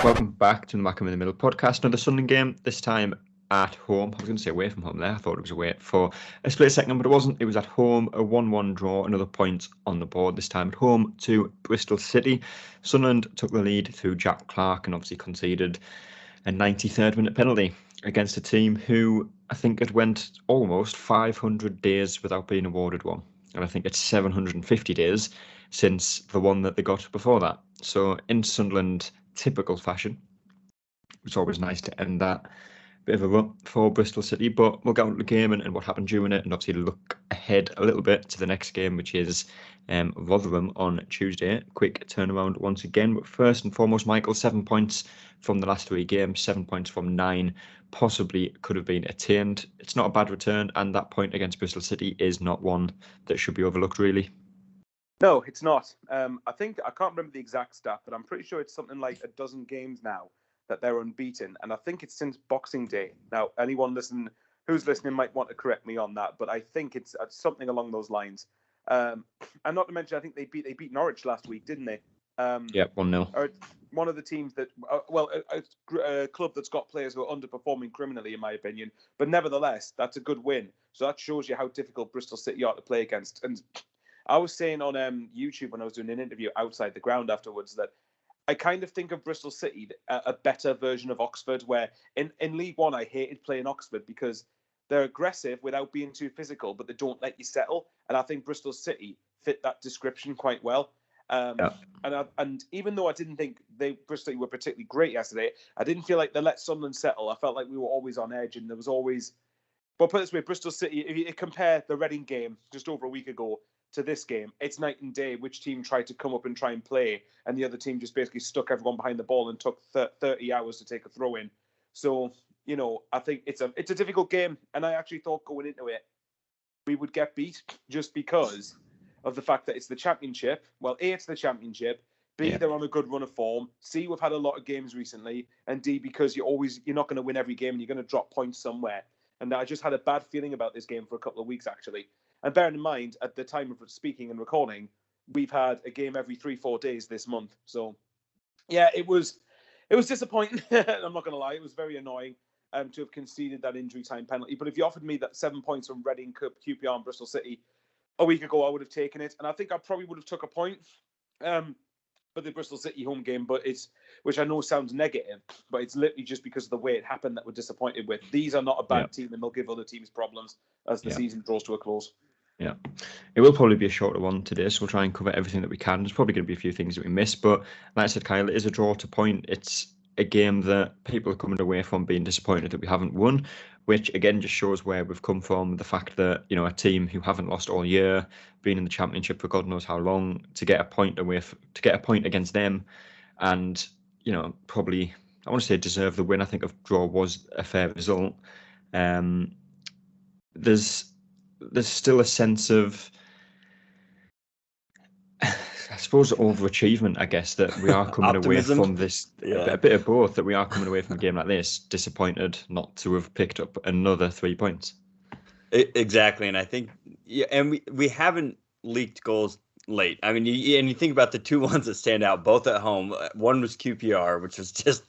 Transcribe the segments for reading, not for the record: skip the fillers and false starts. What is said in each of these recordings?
Welcome back to the Mackem in the Middle podcast. Another Sunderland game, this time at home. I was going to say away from home there. I thought it was away for a split second, but it wasn't. It was at home, a 1-1 draw, another point on the board, this time at home to Bristol City. Sunderland took the lead through Jack Clark and obviously conceded a 93rd minute penalty against a team who I think it went almost 500 days without being awarded one. And I think it's 750 days since the one that they got before that. So in Sunderland typical fashion, it's always nice to end that bit of a run for Bristol City, but we'll get on to the game and what happened during it, and obviously look ahead a little bit to the next game, which is Rotherham on Tuesday. Quick turnaround once again, but first and foremost, Michael, 7 points from the last 3 games, 7 points from 9 possibly could have been attained. It's not a bad return, and that point against Bristol City is not one that should be overlooked, really. No, it's not. I can't remember the exact stat, but I'm pretty sure it's something like a dozen games now that they're unbeaten, and I think it's since Boxing Day. Now, anyone who's listening might want to correct me on that, but I think it's something along those lines. And not to mention, I think they beat Norwich last week, didn't they? Yeah, 1-0. One of the teams that, a club that's got players who are underperforming criminally, in my opinion. But nevertheless, that's a good win. So that shows you how difficult Bristol City are to play against. And I was saying on YouTube when I was doing an interview outside the ground afterwards that I kind of think of Bristol City a better version of Oxford, where in League One I hated playing Oxford because they're aggressive without being too physical, but they don't let you settle. And I think Bristol City fit that description quite well. And even though I didn't think Bristol were particularly great yesterday, I didn't feel like they let Sunderland settle. I felt like we were always on edge, and there was always. But put it this way, Bristol City, if you compare the Reading game just over a week ago to this game, it's night and day which team tried to come up and try and play, and the other team just basically stuck everyone behind the ball and took 30 hours to take a throw in. So, I think it's a difficult game, and I actually thought going into it we would get beat just because of the fact that it's the Championship. Well, A, it's the Championship. B, they're on a good run of form. C, we've had a lot of games recently. And D, because you're not going to win every game and you're going to drop points somewhere. And I just had a bad feeling about this game for a couple of weeks, actually. And bearing in mind, at the time of speaking and recording, we've had a game every 3-4 days this month. So, yeah, it was disappointing. I'm not going to lie. It was very annoying to have conceded that injury time penalty. But if you offered me that 7 points from Reading, QPR and Bristol City a week ago, I would have taken it. And I think I probably would have took a point for the Bristol City home game, which I know sounds negative, but it's literally just because of the way it happened that we're disappointed with. These are not a bad team, and they'll give other teams problems as the season draws to a close. Yeah, it will probably be a shorter one today, so we'll try and cover everything that we can. There's probably going to be a few things that we miss, but like I said, Kyle, it is a draw to point. It's a game that people are coming away from being disappointed that we haven't won, which again just shows where we've come from. The fact that, a team who haven't lost all year, been in the Championship for God knows how long, to get a point against them, and probably, I want to say, deserve the win. I think a draw was a fair result. There's still a sense of, I suppose, overachievement, I guess, that we are coming away from this, a bit of both, that we are coming away from a game like this disappointed not to have picked up another 3 points. Exactly. And I think, and we haven't leaked goals late. I mean, you think about the 2 ones that stand out, both at home. One was QPR, which was just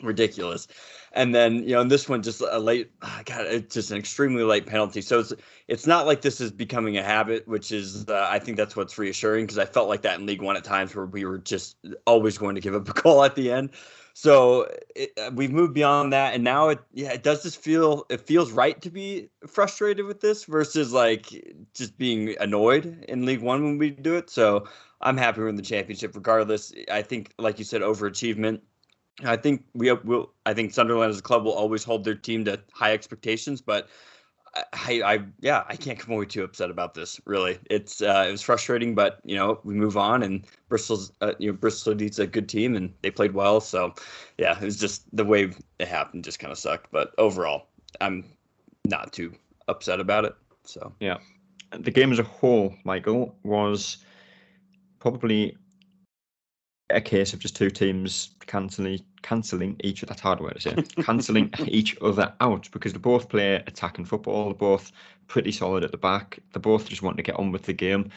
ridiculous. And then, in this one, just a late, it's just an extremely late penalty. So it's not like this is becoming a habit, which is, I think that's what's reassuring, because I felt like that in League One at times where we were just always going to give up a goal at the end. So we've moved beyond that. And now it feels right to be frustrated with this versus like just being annoyed in League One when we do it. So I'm happy we're in the Championship regardless. I think, like you said, overachievement. I think I think Sunderland as a club will always hold their team to high expectations, but I can't come away too upset about this. Really, it was frustrating, but we move on, and Bristol needs a good team, and they played well. So yeah, it was just the way it happened just kind of sucked. But overall, I'm not too upset about it. So yeah, the game as a whole, Michael, was probably a case of just two teams cancelling each. That's hard word to say. Cancelling each other out, because they both play attacking football. They're both pretty solid at the back. They both just want to get on with the game.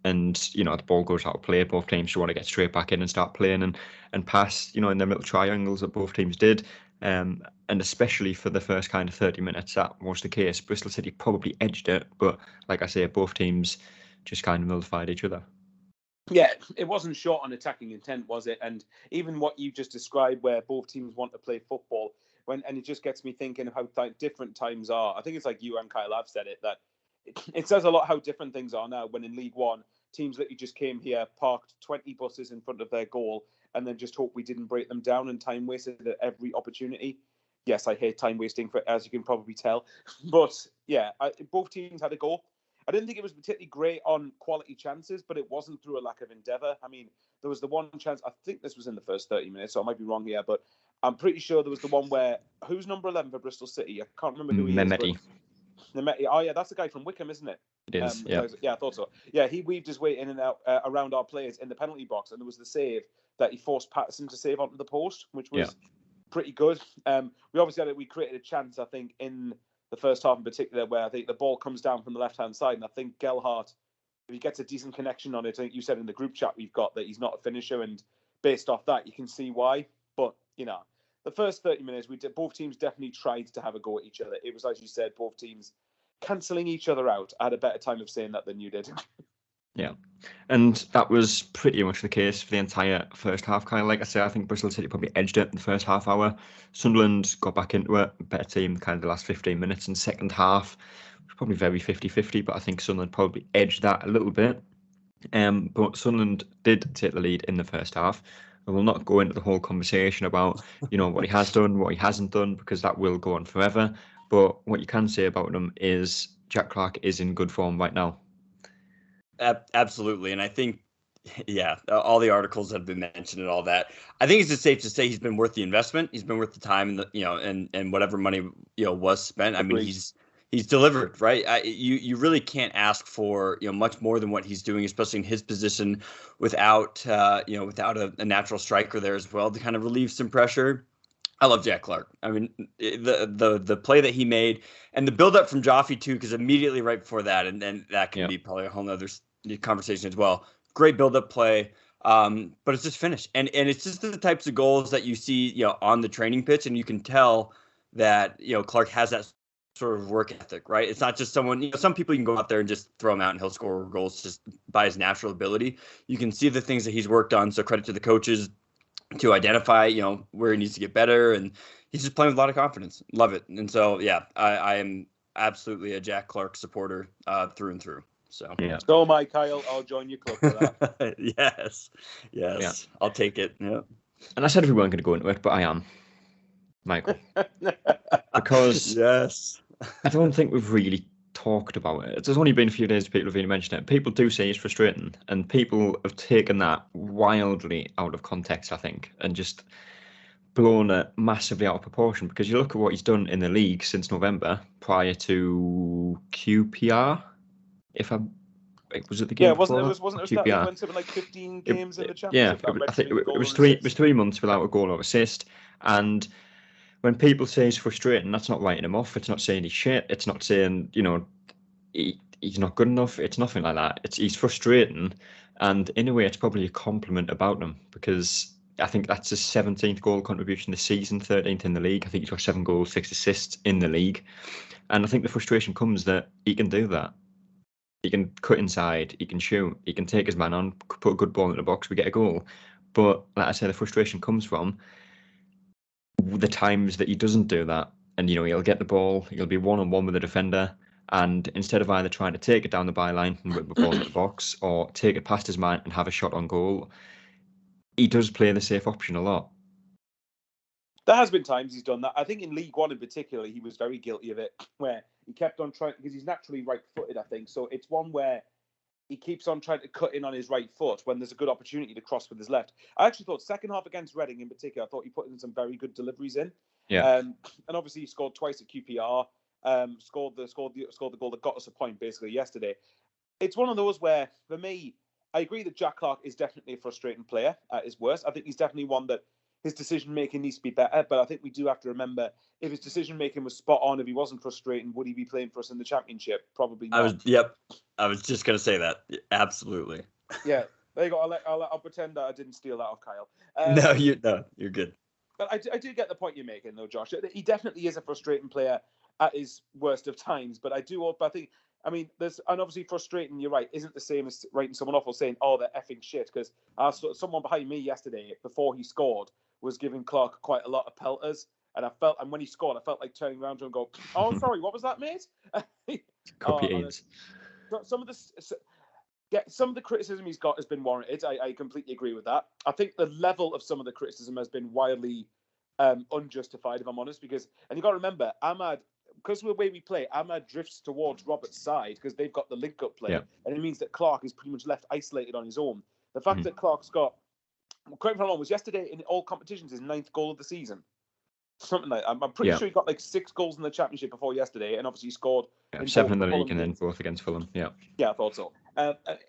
and the ball goes out of play. Both teams just want to get straight back in and start playing and pass. In them little triangles that both teams did. And especially for the first kind of 30 minutes, that was the case. Bristol City probably edged it, but like I say, both teams just kind of nullified each other. Yeah, it wasn't short on attacking intent, was it? And even what you just described, where both teams want to play football, and it just gets me thinking of how different times are. I think it's like you and Kyle have said it, that it says a lot how different things are now, when in League One, teams literally just came here, parked 20 buses in front of their goal, and then just hope we didn't break them down, and time wasted at every opportunity. Yes, I hate time wasting, as you can probably tell. But yeah, both teams had a goal. I didn't think it was particularly great on quality chances, but it wasn't through a lack of endeavour. I mean, there was the one chance, I think this was in the first 30 minutes, so I might be wrong here, but I'm pretty sure there was the one where, who's number 11 for Bristol City? I can't remember who he Mehmeti. is. Mehmeti. Oh, yeah, that's the guy from Wickham, isn't it? It is, yeah. Yeah, I thought so. Yeah, he weaved his way in and out around our players in the penalty box, and there was the save that he forced Patterson to save onto the post, which was pretty good. We created a chance, I think, in the first half in particular, where I think the ball comes down from the left-hand side, and I think Gelhardt, if he gets a decent connection on it, I think you said in the group chat we've got that he's not a finisher, and based off that, you can see why. But, the first 30 minutes, both teams definitely tried to have a go at each other. It was, as you said, both teams cancelling each other out. I had a better time of saying that than you did. Yeah, and that was pretty much the case for the entire first half, Kyle. Like I said, I think Bristol City probably edged it in the first half hour. Sunderland got back into it, better team kind of the last 15 minutes. And second half, probably very 50-50, but I think Sunderland probably edged that a little bit. But Sunderland did take the lead in the first half. And we'll not go into the whole conversation about, what he has done, what he hasn't done, because that will go on forever. But what you can say about him is Jack Clarke is in good form right now. Absolutely. And I think, all the articles that have been mentioned and all that, I think it's just safe to say he's been worth the investment. He's been worth the time and and whatever money, was spent. I mean, he's delivered, right? You really can't ask for, much more than what he's doing, especially in his position without a natural striker there as well to kind of relieve some pressure. I love Jack Clarke. I mean, the play that he made and the build up from Joffrey too, because immediately right before that, and then that can be probably a whole nother conversation as well. Great build up play, but it's just finished, and it's just the types of goals that you see, on the training pitch, and you can tell that Clarke has that sort of work ethic, right? It's not just someone. Some people you can go out there and just throw him out and he'll score goals just by his natural ability. You can see the things that he's worked on. So credit to the coaches to identify, where he needs to get better, and he's just playing with a lot of confidence. Love it. And so, I am absolutely a Jack Clarke supporter through and through. So, So am I, Kyle. I'll join your club for that. Yes, I'll take it. Yeah. And I said we weren't going to go into it, but I am, Michael, because I don't think we've really talked about it. There's only been a few days people have really mentioned it. People do say it's frustrating, and people have taken that wildly out of context, I think, and just blown it massively out of proportion, because you look at what he's done in the league since November prior to QPR. Was it the game? Yeah, wasn't it that he went something like 15 games in the Championship? Yeah, I think it was 3 months without a goal or assist, and when people say he's frustrating, that's not writing him off. It's not saying he's shit. It's not saying, he's not good enough. It's nothing like that. He's frustrating. And in a way, it's probably a compliment about him, because I think that's his 17th goal contribution this season, 13th in the league. I think he's got 7 goals, 6 assists in the league. And I think the frustration comes that he can do that. He can cut inside. He can shoot. He can take his man on, put a good ball in the box. We get a goal. But like I say, the frustration comes from the times that he doesn't do that, and he'll get the ball, he'll be one-on-one with the defender, and instead of either trying to take it down the byline and whip the ball in the box, or take it past his man and have a shot on goal, he does play the safe option a lot. There has been times he's done that. I think in League One in particular, he was very guilty of it, where he kept on trying, because he's naturally right-footed, I think, so it's one where he keeps on trying to cut in on his right foot when there's a good opportunity to cross with his left. I actually thought second half against Reading in particular, I thought he put in some very good deliveries in. Yeah. And obviously he scored twice at QPR. Scored the goal that got us a point basically yesterday. It's one of those where, for me, I agree that Jack Clarke is definitely a frustrating player at his worst. I think he's definitely one that his decision making needs to be better. But I think we do have to remember, if his decision making was spot on, if he wasn't frustrating, would he be playing for us in the Championship? Probably not. I was just gonna say that. Absolutely. Yeah, there you go. I'll pretend that I didn't steal that off Kyle. No, you're good. But I do get the point you're making, though, Josh. He definitely is a frustrating player at his worst of times. But I think, I mean, and obviously frustrating, you're right, isn't the same as writing someone off or saying, oh, they're effing shit. Because someone behind me yesterday, before he scored, was giving Clark quite a lot of pelters. And when he scored, I felt like turning around to him and go, oh, sorry, what was that, mate? Some of the criticism he's got has been warranted. I completely agree with that. I think the level of some of the criticism has been wildly unjustified, if I'm honest, and you've got to remember, Ahmad, because of the way we play, Ahmad drifts towards Robert's side because they've got the link-up play, and it means that Clark is pretty much left isolated on his own. The fact that Clark's got, correct me if I'm wrong, was yesterday in all competitions his 9th goal of the season. Something like that. I'm pretty sure he got like 6 goals in the Championship before yesterday, and obviously he scored 7 in the league and then both against Fulham. Yeah, I thought so.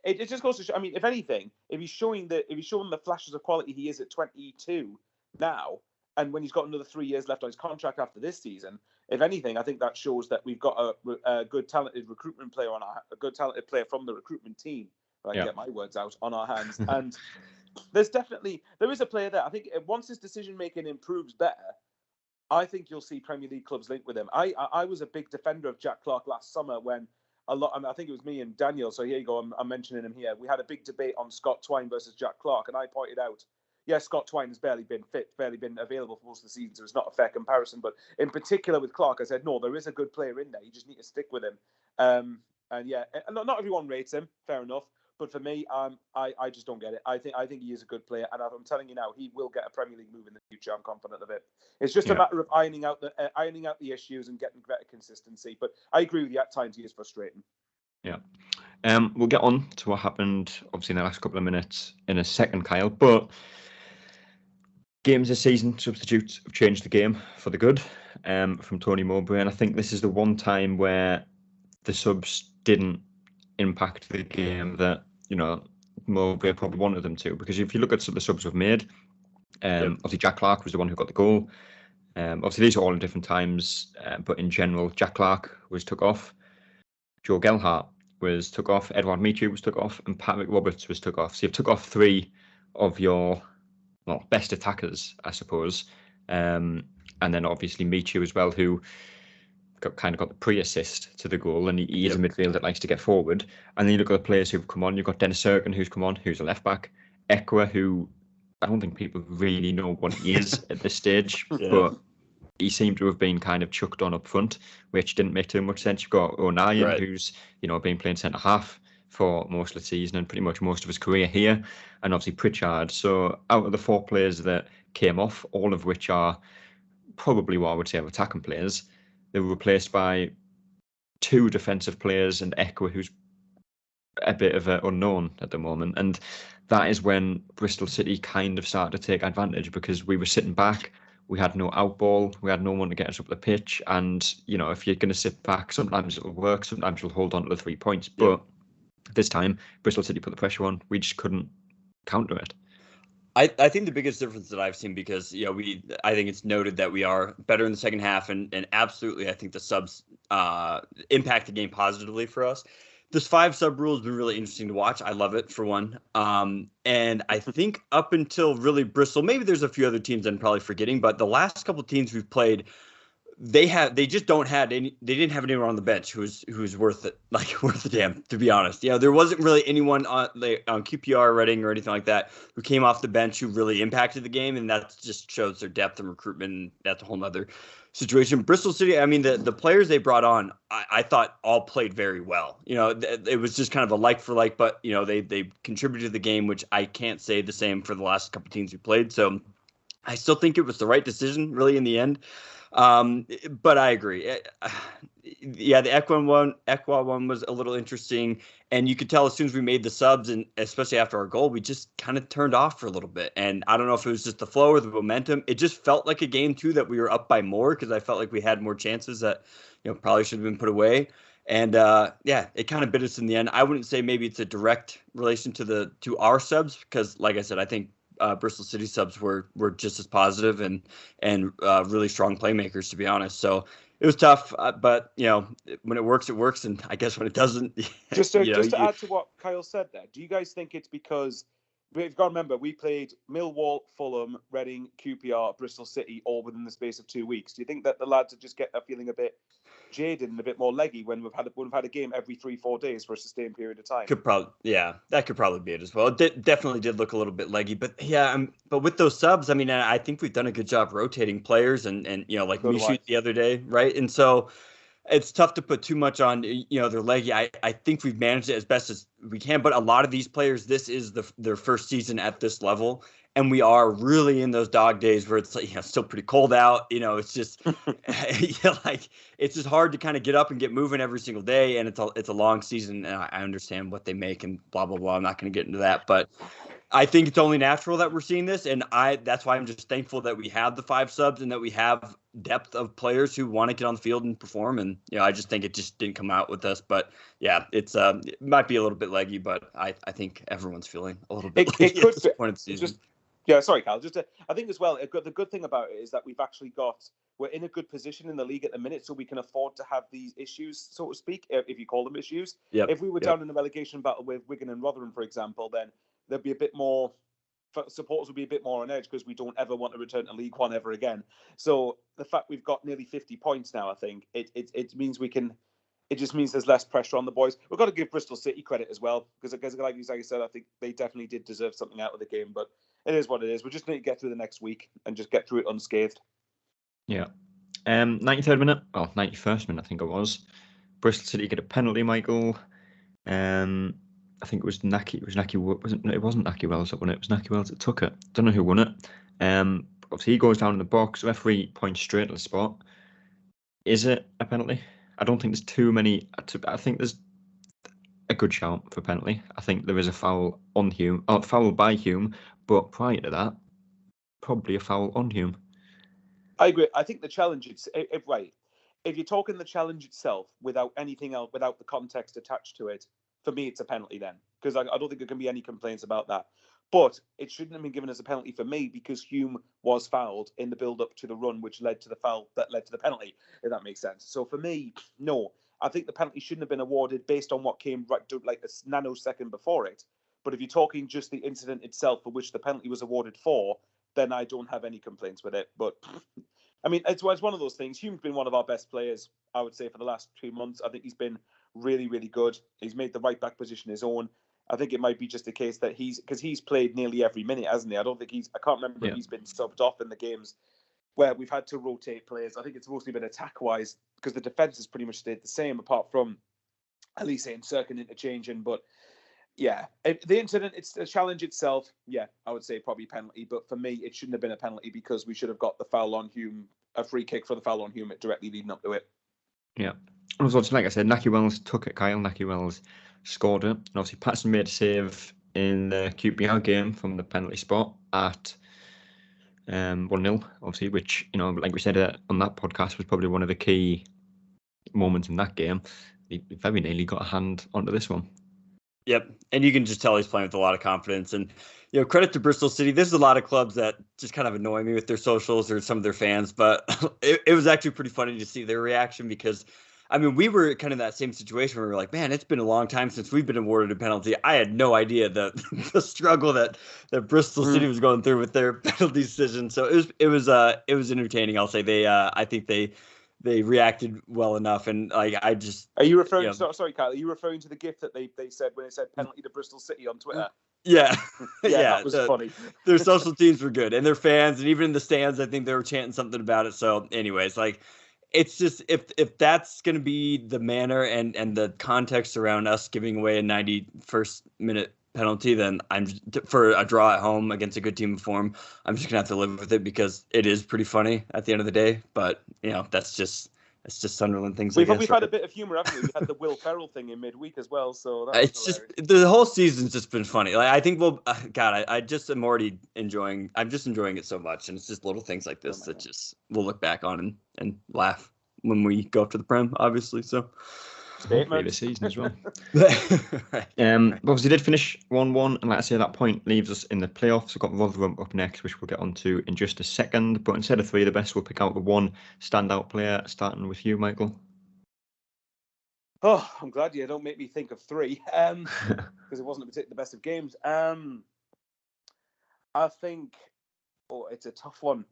It just goes to show. I mean, if anything, if he's showing the flashes of quality he is at 22 now, and when he's got another 3 years left on his contract after this season, if anything, I think that shows that we've got a good, talented recruitment player a good, talented player from the recruitment team. If I can get my words out, on our hands, and there is a player there. I think once his decision making improves better, I think you'll see Premier League clubs linked with him. I was a big defender of Jack Clark last summer when I think it was me and Daniel. So here you go. I'm mentioning him here. We had a big debate on Scott Twine versus Jack Clark, and I pointed out, Scott Twine has barely been fit, barely been available for most of the season, so it's not a fair comparison. But in particular with Clark, I said, no, there is a good player in there. You just need to stick with him. And not everyone rates him. Fair enough. But for me, I just don't get it. I think he is a good player, and I'm telling you now, he will get a Premier League move in the future. I'm confident of it. It's just a matter of ironing out the issues and getting better consistency. But I agree with you. At times, he is frustrating. Yeah. We'll get on to what happened, obviously, in the last couple of minutes in a second, Kyle. But games this season, substitutes have changed the game for the good from Tony Mowbray, and I think this is the one time where the subs didn't impact the game that Mowbray probably wanted them to, because if you look at some of the subs we've made, obviously Jack Clark was the one who got the goal. Obviously these are all in different times, but in general, Jack Clark was took off, Joe Gelhardt was took off, Edward Michu was took off, and Patrick Roberts was took off. So you've took off 3 of your best attackers, I suppose, and then obviously Michu as well, who got the pre-assist to the goal, and he is a midfielder that likes to get forward. And then you look at the players who've come on. You've got Dennis Serkin, who's come on, who's a left back. Ekwa, who I don't think people really know what he is at this stage, but he seemed to have been kind of chucked on up front, which didn't make too much sense. You've got O'Neill, who's been playing centre half for most of the season and pretty much most of his career here, and obviously Pritchard. So out of the 4 players that came off, all of which are probably what I would say are attacking players, they were replaced by 2 defensive players and Ekwa, who's a bit of an unknown at the moment. And that is when Bristol City kind of started to take advantage, because we were sitting back, we had no outball, we had no one to get us up the pitch. And, if you're going to sit back, sometimes it'll work, sometimes you'll hold on to the 3 points. But this time, Bristol City put the pressure on. We just couldn't counter it. I think the biggest difference that I've seen, because I think it's noted that we are better in the second half, and absolutely I think the subs impact the game positively for us. This 5 sub rule has been really interesting to watch. I love it, for one. And I think up until really Bristol, maybe there's a few other teams I'm probably forgetting, but the last couple of teams we've played, they didn't have anyone on the bench who's worth it, worth the damn, to be honest. There wasn't really anyone on QPR, Reading, or anything like that who came off the bench who really impacted the game, and that just shows their depth and recruitment, and that's a whole nother situation. Bristol City, I mean, the players they brought on, I thought all played very well. It was just kind of a like for like, but they contributed to the game, which I can't say the same for the last couple of teams we played. So I still think it was the right decision, really, in the end. But I agree. The Ekwa one was a little interesting, and you could tell as soon as we made the subs, and especially after our goal, we just kind of turned off for a little bit. And I don't know if it was just the flow or the momentum. It just felt like a game too that we were up by more, because I felt like we had more chances that probably should have been put away. And it kind of bit us in the end. I wouldn't say maybe it's a direct relation to our subs, because like I said, I think Bristol City subs were just as positive and really strong playmakers, to be honest. So it was tough, but when it works, and I guess when it doesn't, just to add to what Kyle said there, do you guys think it's because we've got to remember we played Millwall, Fulham, Reading, QPR, Bristol City all within the space of 2 weeks? Do you think that the lads are feeling a bit jaded and a bit more leggy when we've had a game every 3-4 days for a sustained period of time? That could probably be it as well. It definitely did look a little bit leggy, but but with those subs, I mean, I think we've done a good job rotating players and like Mishu the other day, right? And so it's tough to put too much on, their leggy. I think we've managed it as best as we can, but a lot of these players, this is their first season at this level. And we are really in those dog days where it's still pretty cold out. It's just it's just hard to kind of get up and get moving every single day. And it's a long season, and I understand what they make and blah blah blah. I'm not going to get into that, but I think it's only natural that we're seeing this, and that's why I'm just thankful that we have the 5 subs and that we have depth of players who want to get on the field and perform. And I just think it just didn't come out with us. But yeah, it might be a little bit leggy, but I think everyone's feeling a little bit leggy at this point of the season. Yeah, sorry, Cal. I think as well, the good thing about it is that we're in a good position in the league at the minute, so we can afford to have these issues, so to speak, if you call them issues. Yep. If we were down in a relegation battle with Wigan and Rotherham, for example, then there'd be a bit more, supporters would be a bit more on edge because we don't ever want to return to League One ever again. So the fact we've got nearly 50 points now, I think, it means we can. It just means there's less pressure on the boys. We've got to give Bristol City credit as well, because like you said, I think they definitely did deserve something out of the game. But it is what it is. We just need to get through the next week and just get through it unscathed. Yeah. 93rd minute, 91st minute, I think it was. Bristol City get a penalty, Michael. I think it was Naki. It wasn't Naki Wells that won it. It was Naki Wells that took it. Don't know who won it. Obviously, he goes down in the box. The referee points straight to the spot. Is it a penalty? I don't think there's too many. I think there's a good shout for penalty. I think there is a foul on Hume, foul by Hume, but prior to that, probably a foul on Hume. I agree. I think the challenge, if you're talking the challenge itself without anything else, without the context attached to it, for me, it's a penalty then, because I don't think there can be any complaints about that. But it shouldn't have been given as a penalty for me because Hume was fouled in the build-up to the run, which led to the foul that led to the penalty, if that makes sense. So for me, no. I think the penalty shouldn't have been awarded based on what came right like a nanosecond before it. But if you're talking just the incident itself for which the penalty was awarded for, then I don't have any complaints with it. But I mean, it's one of those things. Hume's been one of our best players, I would say, for the last 2 months. I think he's been really, really good. He's made the right back position his own. I think it might be just a case that he's played nearly every minute, hasn't he? I can't remember if he's been subbed off in the games where we've had to rotate players. I think it's mostly been attack-wise because the defence has pretty much stayed the same, apart from Elise and Sirkin interchanging. But yeah, the incident, it's the challenge itself. Yeah, I would say probably penalty. But for me, it shouldn't have been a penalty because we should have got the foul on Hume, a free kick for the foul on Hume directly leading up to it. Yeah. Like I said, Naki Wells took it, Kyle. Naki Wells scored it. And obviously, Patson made a save in the QPR game from the penalty spot at 1-0, obviously, which, like we said on that podcast, was probably one of the key moments in that game. He very nearly got a hand onto this one. Yep. And you can just tell he's playing with a lot of confidence. And, credit to Bristol City. There's a lot of clubs that just kind of annoy me with their socials or some of their fans, but it was actually pretty funny to see their reaction because, I mean, we were kind of in that same situation where we were like, man, it's been a long time since we've been awarded a penalty. I had no idea the struggle that Bristol City was going through with their penalty decision. So it was entertaining. I'll say I think they reacted well enough, and like I just. Are you referring? Sorry, Kyle. Are you referring to the gift that they said when it said penalty to Bristol City on Twitter? Yeah, that was funny. Their social teams were good, and their fans, and even in the stands, I think they were chanting something about it. So, anyways, like. It's just if that's going to be the manner and the context around us giving away a 91st minute penalty, then I'm for a draw at home against a good team in form. I'm just gonna have to live with it because it is pretty funny at the end of the day. But that's just Sunderland things. We've had a bit of humor, haven't we? We had the Will Ferrell thing in midweek as well, so it's just the whole season's just been funny. Like I think I just am already enjoying. I'm just enjoying it so much, and it's just little things like this that just we'll look back on and laugh when we go up to the Prem, obviously. So Previous season as well. Right. But obviously did finish 1-1, and like I say, that point leaves us in the playoffs. We've got Rotherham up next, which we'll get onto in just a second. But instead of three of the best, we'll pick out the one standout player, starting with you, Michael. Oh, I'm glad you don't make me think of three, because it wasn't particularly the best of games. I think, it's a tough one.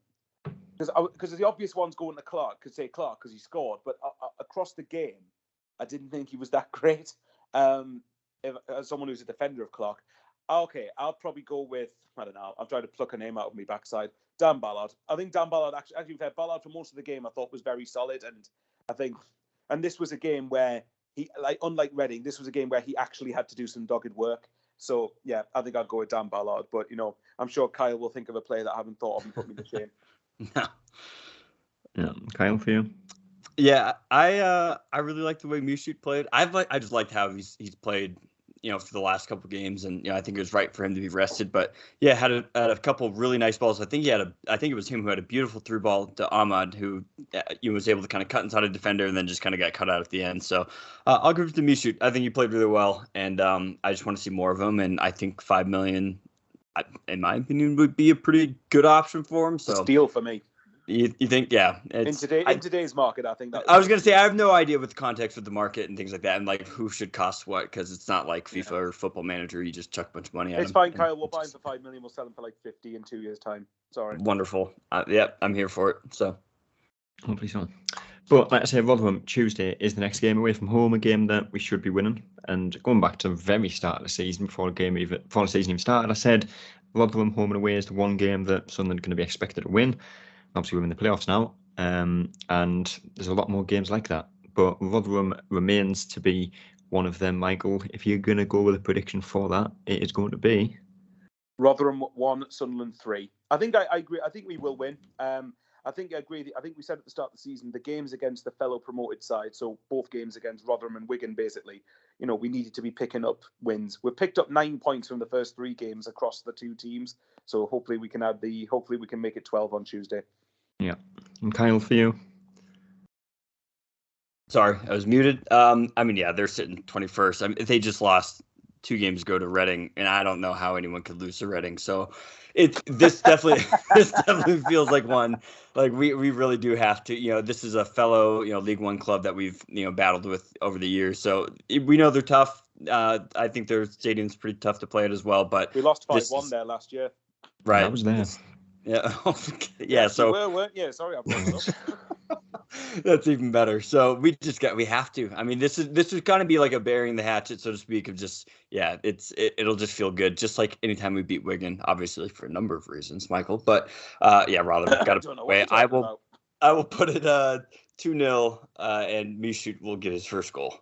Because the obvious ones going to Clark, could say Clark because he scored, but across the game, I didn't think he was that great. As someone who's a defender of Clark, okay, I'll probably go with, I don't know, I'm trying to pluck a name out of my backside. Dan Ballard. I think Dan Ballard actually Ballard for most of the game I thought was very solid, and this was a game where he, unlike Reading, this was a game where he actually had to do some dogged work. So yeah, I think I'd go with Dan Ballard, but I'm sure Kyle will think of a player that I haven't thought of and put me to shame. No. Yeah, Kyle, for you. Yeah, I really like the way Mushut played. I just liked how he's played, for the last couple of games, and I think it was right for him to be rested. But yeah, had a couple of really nice balls. I think it was him who had a beautiful through ball to Ahmad, who was able to kind of cut inside a defender and then just kind of got cut out at the end. So I'll give it to Mushut. I think he played really well, and I just want to see more of him. And I think $5 million, in my opinion, would be a pretty good option for him. So a steal for me. You think, yeah? In today's market, I think that. I was going to say I have no idea what the context of the market and things like that, and like who should cost what, because it's not like FIFA or Football Manager. You just chuck a bunch of money at It's fine, Kyle. We'll buy him for $5 million. We'll sell him for like 50 in 2 years' time. Sorry. Wonderful. Yeah, I'm here for it. So. Hopefully so. But like I say, Rotherham Tuesday is the next game away from home, a game that we should be winning. And going back to the very start of the season, before the season even started, I said Rotherham home and away is the one game that Sunderland are going to be expected to win. Obviously, we're in the playoffs now, and there's a lot more games like that. But Rotherham remains to be one of them, Michael. If you're going to go with a prediction for that, it is going to be Rotherham 1, Sunderland 3. I think I agree. I think we will win. I think I agree. I think we said at the start of the season, the games against the fellow promoted side, so both games against Rotherham and Wigan, basically, we needed to be picking up wins. We've picked up 9 points from the first 3 games across the 2 teams, so hopefully we can make it 12 on Tuesday. Yeah. And Kyle, for you? Sorry, I was muted. They're sitting 21st. They just lost 2 games ago to Reading, and I don't know how anyone could lose to Reading. So this definitely feels like one. Like we really do have to. This is a fellow League One club that we've battled with over the years. So we know they're tough. I think their stadium's pretty tough to play at as well. But we lost 5-1 there last year. Right, I was there. Yeah, yeah. So you were, weren't you? Sorry, I brought it up. That's even better. So we have to. I mean, this is going to be like a burying the hatchet, so to speak, of just, it'll just feel good. Just like anytime we beat Wigan, obviously for a number of reasons, Michael. But Rotherham got to away. I will put it 2-0, and Mushut will get his first goal,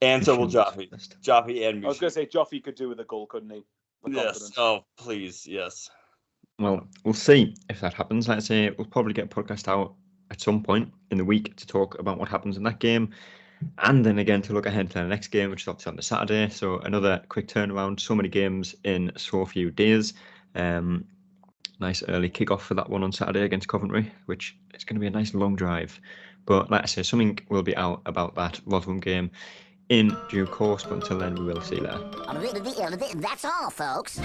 and so will Joffe and Mushut. I was going to say Joffe could do with a goal, couldn't he? Yes. Oh, please, yes. Well, we'll see if that happens. Like I say, we'll probably get a podcast out at some point in the week to talk about what happens in that game, and then again to look ahead to the next game, which is obviously on the Saturday. So another quick turnaround. So many games in so few days. Nice early kickoff for that one on Saturday against Coventry, which is going to be a nice long drive. But like I say, something will be out about that Rotherham game in due course. But until then, we will see you there. That's all, folks.